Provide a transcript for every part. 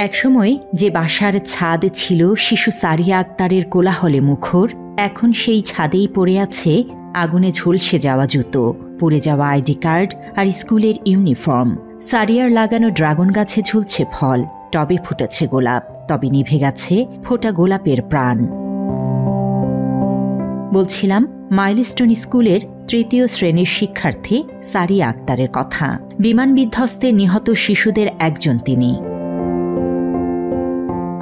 একসময় যে বাসার ছাদ ছিল শিশু সারিয়া আক্তারের কোলাহলে মুখর, এখন সেই ছাদেই পড়ে আছে আগুনে ঝলসে যাওয়া জুতো, পুড়ে যাওয়া আইডি কার্ড আর স্কুলের ইউনিফর্ম। সারিয়ার লাগানো ড্রাগন গাছে ঝুলছে ফল, টবে ফুটেছে গোলাপ, তবে নিভে গেছে ফোটা গোলাপের প্রাণ। বলছিলাম মাইলস্টোন স্কুলের ৩য় শ্রেণীর শিক্ষার্থী সারিয়া আক্তারের কথা। বিমান বিধ্বস্তে নিহত শিশুদের একজন তিনি।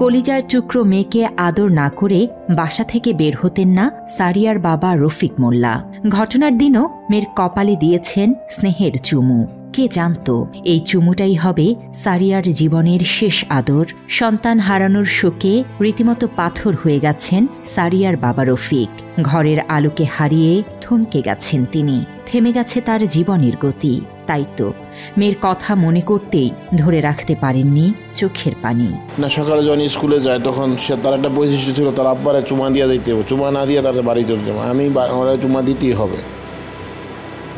কলিজার টুকরো মেয়েকে আদর না করে বাসা থেকে বের হতেন না সারিয়ার বাবা রফিক মোল্লা। ঘটনার দিনও মেয়ের কপালে দিয়েছেন স্নেহের চুমু। কে জানত এই চুমুটাই হবে সারিয়ার জীবনের শেষ আদর। সন্তান হারানোর শোকে রীতিমতো পাথর হয়ে গেছেন সারিয়ার বাবা রফিক। ঘরের আলোকে হারিয়ে থমকে গেছেন তিনি, থেমে গেছে তার জীবনের গতি। তাই তো মেয়ের কথা মনে করতেই ধরে রাখতে পারেননি চোখের পানি। না, সকালে যখন স্কুলে যায় তখন তার একটা বৈশিষ্ট্য ছিল, তার আব্বারে চুমা দিয়ে দিতে হবে, চুমা না দিয়ে তাদের বাড়ি চলতে হবে। আমি ওরা চুমা দিতেই হবে,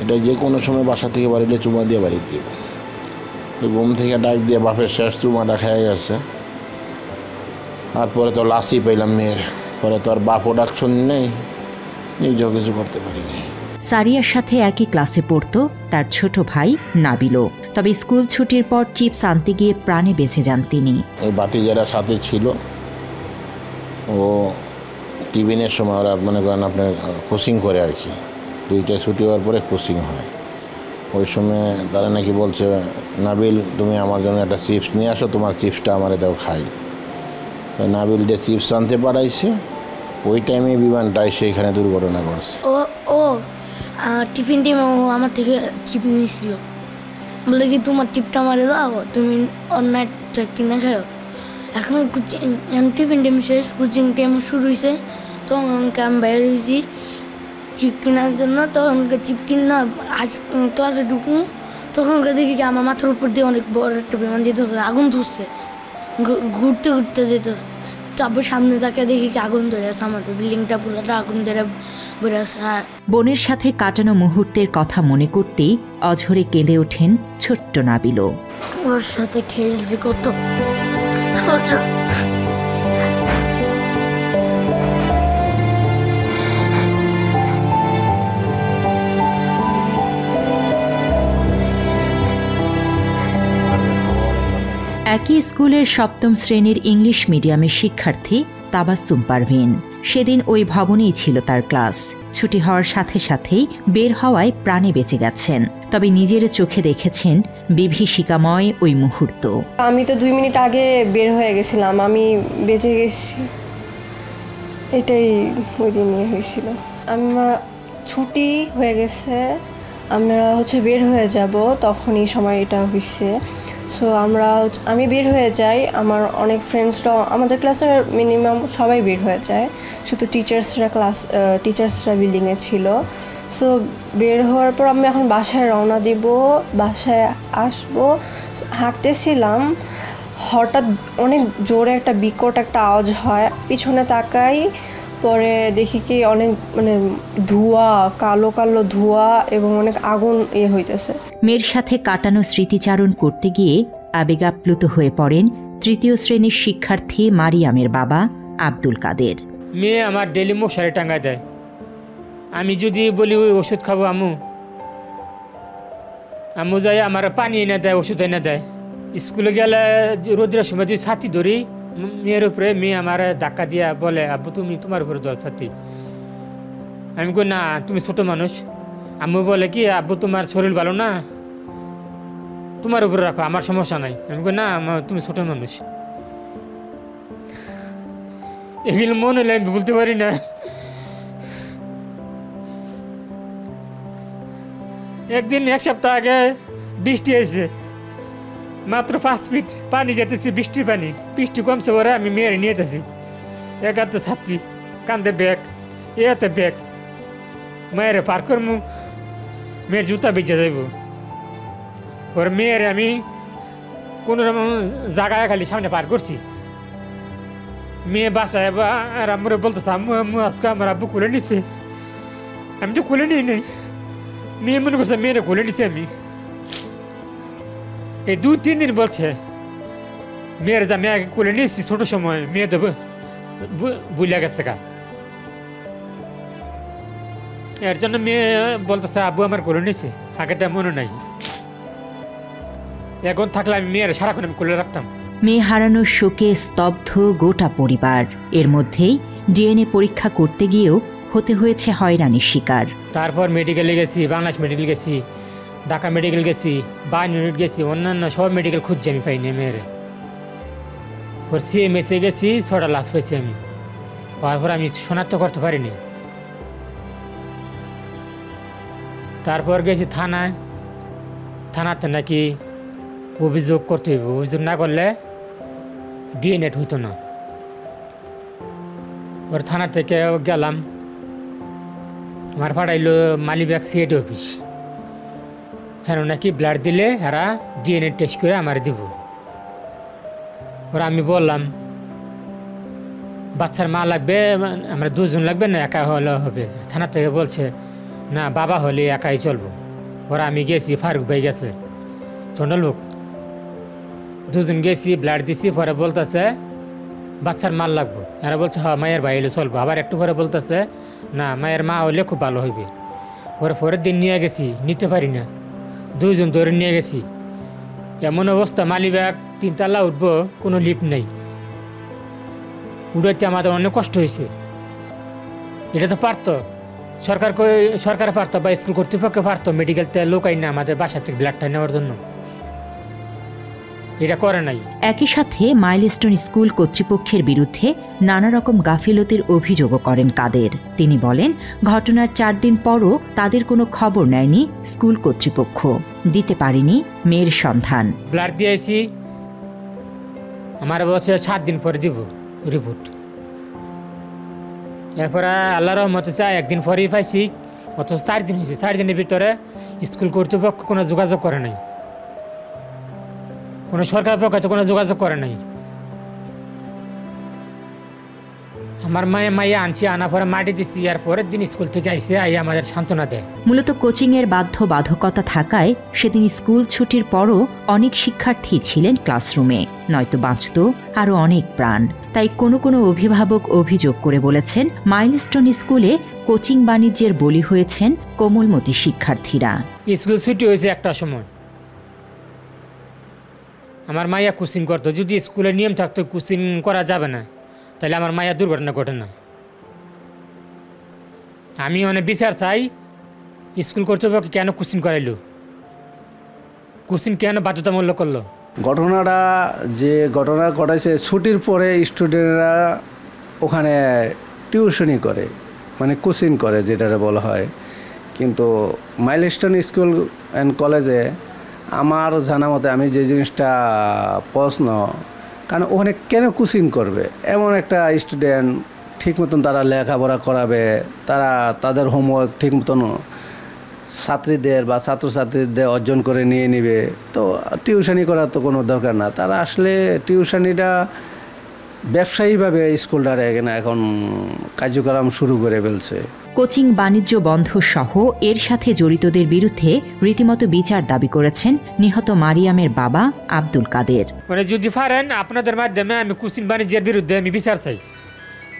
এটা যে কোনো সময় বাসা থেকে বাড়িতে চুমা দিয়ে বাড়িতে। ঘুম থেকে ডাক দিয়ে বাপের শেষ চুমাটা খেয়ে গেছে। আর পরে তো লাশই পেলাম মেয়ের, পরে তো আর বাপও ডাক শুনি নেই, নিজেও কিছু করতে পারিনি। সারিয়ার সাথে একই ক্লাসে পড়তো তার ছোট ভাই নাবিলও। তবে স্কুল ছুটির পর চিপস আনতে গিয়ে প্রাণে বেঁচে যান তিনি। এই বাতি যারা সাথে ছিল, ও টিফিনের সময় ওরা মনে করেন আপনার কোচিং করে আর কি, 2টা ছুটি হওয়ার পরে কোচিং হয়। ওই সময় তারা নাকি বলছে, নাবিল তুমি আমার জন্য একটা চিপস নিয়ে আসো, তোমার চিপসটা আমারে দাও খাই। তো নাবিল যে চিপস আনতে পারাইছে, ওই টাইমে বিমানটা সেইখানে দুর্ঘটনা করছে। ও টিফিন টাইমে ও আমার থেকে চিপ নিয়েছিল, বলে কি তোমার টিপটা মারে দাও, তুমি অন্য একটা কিনে খাও। এখন টিফিন টাইম শেষ, কোচিং টাইম শুরু হয়েছে, তখন আমি বাইরে হয়েছি চিপ কেনার জন্য। তখনকে চিপ কিনা ক্লাসে ঢুকুন, তখনকে দেখি কি আমার মাথার উপর দিয়ে অনেক বড় একটা বিমান যেতেছে, আগুন ধরছে, ঘুরতে ঘুরতে যেতেছে। তারপর সামনে তাকে দেখি কি আগুন ধরে আছে, আমাদের বিল্ডিংটা পুরোটা আগুন ধরে বেড়ে আছে। বোনের সাথে কাটানো মুহূর্তের কথা মনে করতেই অঝরে কেঁদে ওঠেন ছোট্ট নাবিলও। ওর সাথে খেলছি কত। একই স্কুলের 7ম শ্রেণীর ইংলিশ মিডিয়ামের শিক্ষার্থী তাবাসসুম পারভিন। সেদিন ওই ভবনেই ছিল তার ক্লাস। ছুটি হওয়ার সাথে সাথেই বের হওয়ায় প্রাণে বেঁচে গেছেন, তবে নিজের চোখে দেখেছেন বিভীষিকাময় ওই মুহূর্ত। আমি তো 2 মিনিট আগে বের হয়ে গেছিলাম, আমি বেঁচে গেছি, এটাই ওই দিন হয়েছিল। আমরা ছুটি হয়ে গেছে, আমরা বের হয়ে যাব, তখনই সময় এটা হয়েছে। সো আমি বের হয়ে যাই, আমার অনেক ফ্রেন্ডসরা, আমাদের ক্লাসের মিনিমাম সবাই বের হয়ে যায়, শুধু টিচার্সরা বিল্ডিংয়ে ছিল। সো বের হওয়ার পর আমি এখন বাসায় রওনা দিব, বাসায় আসবো। হাঁটতেছিলাম, হঠাৎ অনেক জোরে একটা বিকট একটা আওয়াজ হয়, পিছনে তাকাই, পরে দেখি কি অনেক ধোঁয়া, কালো কালো ধোঁয়া এবং অনেক আগুন হইতেছে। মেয়ের সাথে কাটানো স্মৃতিচারণ করতে গিয়ে আবেগাপ্লুত হয়ে পড়েন 3য় শ্রেণীর শিক্ষার্থী মারিয়ামের বাবা আব্দুল কাদের। মেয়ে আমার ডেলি মশারি টাঙ্গায় দেয়, আমি যদি বলি ওই ওষুধ খাবো আম্মু যাই আমার পানি এনে দেয়, ওষুধ এনে দেয়। স্কুলে গেলে রোদের সময় যদি ছাতি ধরি মেয়ের উপরে, মেয়ে আমার ধাক্কা দিয়া বলে, আব্বু তুমি তোমার উপরে ধর ছাতি। আমি কই না, তুমি ছোট মানুষ। আম্মু বলে কি, আব্বু তোমার শরীর ভালো না, তোমার উপরে রাখো, আমার সমস্যা নাই। আমি কই না, তুমি ছোট মানুষ। এগুলো মনে হলে আমি বলতে পারি না। একদিন 1 সপ্তাহ আগে বৃষ্টি হয়েছে, মাত্র 5 ফিট পানি যেতেছি, বৃষ্টির পানি। বৃষ্টি কমছে পরে আমি মেয়ের নিয়ে যেতেছি, এক হাতে ছাত্রী, কান্দে ব্যাগ, এ হাতে ব্যাগ। মেয়েরে পার করবো, মেয়ের জুতা বেঁচে যাইব। ওর মেয়ের আমি কোনো জায়গায় খালি সামনে পার করছি। মেয়ে বাসায় আর আমরা বলতেছে, আম্মু আজকে আমার আব্বু খুলে নিচ্ছে। আমি তো খুলে নিই নাই, মেয়ে মনে করছে মেয়েরা খুলে নিচ্ছে। আমি এই 2-3 দিন বলছে মেয়ের যে আমি আগে কোলে নিয়েছি ছোটো সময় মেয়ে দেবো বুঝলে গেছে গা, এর জন্য মেয়ে বলতেছে আব্বু আমার কোলে নিয়েছে, আগেটা মনে নাই। এখন থাকলে আমি মেয়ের সারাক্ষণ আমি কোলে রাখতাম। মেয়ে হারানোর শোকে স্তব্ধ গোটা পরিবার। এর মধ্যেই ডিএনএ পরীক্ষা করতে গিয়েও হতে হয়েছে হয়রানির শিকার। তারপর মেডিকেলে গেছি, বাংলাদেশ মেডিকেল গেছি, ঢাকা মেডিকেল গেছি, 52 ইউনিট গেছি, অন্যান্য সব মেডিকেল খুঁজছি আমি পাইনি মেয়ের। ওর সিএমএসে গেছি, 6টা লাশ পেয়েছি আমি, তারপর আমি শনাক্ত করতে পারিনি। তারপর গেছি থানাতে নাকি অভিযোগ করতে হইব, অভিযোগ না করলে ডিএনএ হইতো না। ওর থানা থেকে গেলাম, আমার পাঠাইলো মালিবাগ সিআইডি অফিস, হ্যাঁ নাকি ব্লাড দিলে এরা ডিএনএ টেস্ট করে আমার দিব। ওরা আমি বললাম বাচ্চার মা লাগবে, আমরা 2 জন লাগবে না একা হলে হবে। থানা থেকে বলছে না বাবা হলে একাই চলবো। ওরা আমি গেছি, ফারুক ভাই গেছে, ছোট লোক, 2 জন গেছি, ব্লাড দিছি। পরে বলতেছে বাচ্চার মাল লাগবো, এরা বলছে হ্যাঁ মায়ের ভাই হলে চলবো। আবার একটু পরে বলতেছে না মায়ের মা হলে খুব ভালো হইবে। ওরা পরের দিন নিয়ে গেছি, নিতে পারি না, 2 জন ধরে নিয়ে গেছি। এমন অবস্থা মালিবাগ 3 তলা উঠবো, কোনো লিফট নেই, উঠাইতে আমাদের অনেক কষ্ট হয়েছে। এটা তো পারতো সরকার পারতো বা স্কুল কর্তৃপক্ষ পারতো মেডিকেলতে লোক আইনা আমাদের বাসা থেকে ব্লাডটা নেওয়ার জন্য, এটা করে নাই। একই সাথে মাইলস্টোন স্কুল কর্তৃপক্ষের বিরুদ্ধে নানা রকম গাফিলতির অভিযোগও করেন কাদের। তিনি বলেন ঘটনার 4 দিন পরও তাদের কোনো খবর নেয়নি স্কুল কর্তৃপক্ষ, দিতে পারেনি মেয়ের সন্ধান। ব্লাড দিয়েছি, আমার বলছে 7 দিন পরে দিব রিপোর্ট। এরপরে আল্লাহ রহমতে চাই 1 দিন পরেই পাইছি, অত 4 দিন হয়েছে। 4 দিনের ভিতরে স্কুল কর্তৃপক্ষ কোনো যোগাযোগ করে নাই, কোনো সরকার পক্ষ কোনো যোগাযোগ করে নাই। আমার মাইয়া আনছি, আনা পরে মাটি দিচ্ছি, আর পরের দিন স্কুল থেকে আইসে আমাদের সান্ত্বনা দেয়। মূলত কোচিংয়ের বাধ্যবাধকতা থাকায় সেদিন স্কুল ছুটির পরও অনেক শিক্ষার্থী ছিলেন ক্লাসরুমে, নয়তো বাঁচত আরও অনেক প্রাণ। তাই কোনো কোনো অভিভাবক অভিযোগ করে বলেছেন মাইলস্টোন স্কুলে কোচিং বাণিজ্যের বলি হয়েছেন কোমলমতি শিক্ষার্থীরা। স্কুল ছুটি হয়েছে 1টার সময়, আমার মাইয়া কোচিং করতো। যদি স্কুলের নিয়ম থাকতো কোচিং করা যাবে না, তাহলে আমার মাইয়া দুর্ঘটনা ঘটে না। আমি অনেক বিচার চাই, স্কুল কর্তৃপক্ষ কেন কোচিং করাইলো, কোচিং কেন বাধ্যতামূলক করলো। ঘটনাটা যে ঘটনা ঘটাইছে, ছুটির পরে স্টুডেন্টরা ওখানে টিউশনি করে, মানে কোচিং করে যেটা বলা হয়। কিন্তু মাইলস্টোন স্কুল অ্যান্ড কলেজে আমার জানা মতে, আমি যে জিনিসটা প্রশ্ন, কারণ ওখানে কেন কোচিং করবে? এমন একটা স্টুডেন্ট ঠিক মতন তারা লেখাপড়া করাবে, তারা তাদের হোমওয়ার্ক ঠিক মতন ছাত্রীদের বা ছাত্রছাত্রীদের অর্জন করে নিয়ে নিবে, তো টিউশনি করার তো কোনো দরকার না। তারা আসলে টিউশনিটা ব্যবসায়ীভাবে স্কুলটারে এখানে এখন কার্যক্রম শুরু করে ফেলছে। কোচিং বাণিজ্য বন্ধ সহ এর সাথে জড়িতদের বিরুদ্ধে রীতিমতো বিচার দাবি করেছেন নিহত মারিয়ামের বাবা আব্দুল কাদের। মানে যদি পারেন আপনাদের মাধ্যমে আমি কোচিং বাণিজ্যের বিরুদ্ধে আমি বিচার চাই,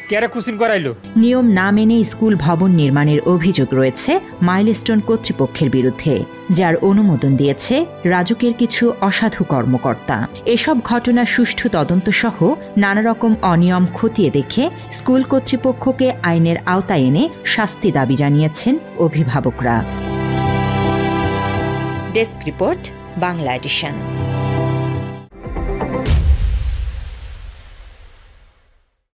কেন কোচিং করাইলো। নিয়ম না মেনে স্কুল ভবন নির্মাণের অভিযোগ রয়েছে মাইলস্টোন কর্তৃপক্ষের বিরুদ্ধে, যার অনুমোদন দিয়েছে রাজুকের কিছু অসাধু কর্মকর্তা। এসব ঘটনা সুষ্ঠু তদন্ত সহ নানা রকম অনিয়ম খতিয়ে দেখে স্কুল কর্তৃপক্ষকে আইনের আওতায় এনে শাস্তি দাবি জানিয়েছেন অভিভাবকরা। Desk report, Bangla addition.